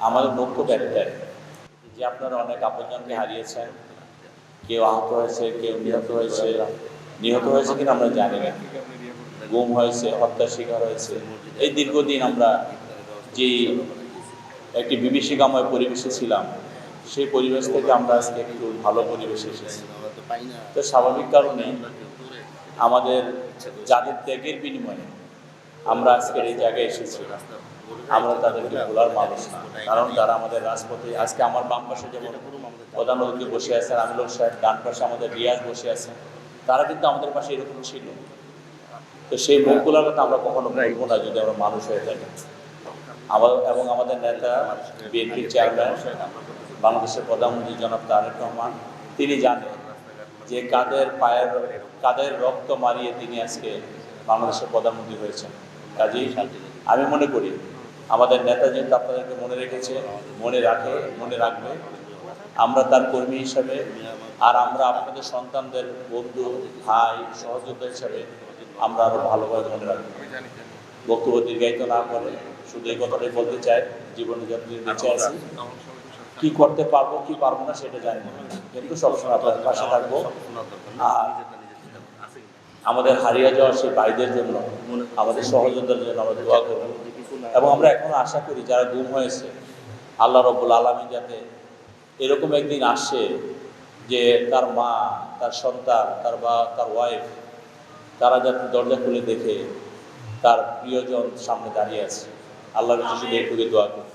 আমাদের বক্তব্য একটাই যে আপনারা অনেক আপনজনকে হারিয়েছেন, কেউ আহত হয়েছে, কেউ নিহত হয়েছে কিনা আমরা জানি না, গুম হয়েছে, হত্যার শিকার হয়েছে। এই দীর্ঘদিন আমরা যে একটি বিভীষিকাময় পরিবেশে ছিলাম, সেই পরিবেশ থেকে আমরা আজকে একটু ভালো পরিবেশে এসেছি। তো স্বাভাবিক কারণে আমাদের যাদের ত্যাগের বিনিময়ে আমরা আজকের এই জায়গায় এসেছি, আমরা তাদেরকে ভোলার মানুষ না। কারণ তারা আমাদের রাজপথে, আজকে আমার বাম পাশে যেমন প্রধান অতিথি বসে আছেন আমিনুল সাহেব, ডান পাশে আমাদের রিয়াজ বসে আছেন, তারা কিন্তু আমাদের পাশে এরকম ছিল। তো সেই মুখগুলোর কথা আমরা কখনো বলবো না যদি আমরা মানুষ হয়ে থাকি। এবং আমাদের নেতা বিএনপির চেয়ারম্যান, বাংলাদেশের প্রধানমন্ত্রী জনাব তারেক রহমান, তিনি জানেন যে কাদের রক্ত মারিয়ে তিনি আজকে বাংলাদেশের প্রধানমন্ত্রী হয়েছেন। কাজেই আমি মনে করি আমাদের নেতা যেহেতু আপনাদেরকে মনে রেখেছে, মনে রাখবে, আমরা তার কর্মী হিসাবে আর আমরা আপনাদের সন্তানদের বন্ধু, ভাই, সহযোদ্ধা হিসাবে আমরা আরও ভালোভাবে মনে রাখবো। বক্তব্য দীর্ঘায়িত না করে শুধু এই কথাটাই বলতে চাই, জীবনে যতদিন বেঁচে আছি কি করতে পারবো কি পারবো না সেটা জানি না, কিন্তু সবসময় আপনাদের পাশে থাকবো। আর আমাদের হারিয়ে যাওয়া সেই ভাইদের জন্য, আমাদের সহযোদ্ধার জন্য আমরা দোয়া করব। এবং আমরা এখনো আশা করি যারা গুম হয়েছে, আল্লাহ রব্বুল আলামিন যাতে এরকম একদিন আসে যে তার মা, তার সন্তান, তার ওয়াইফ, তারা যাতে দরজা খুলে দেখে তার প্রিয়জন সামনে দাঁড়িয়ে আছে। আল্লাহর কাছে শুধু এইটুকু দোয়া করি।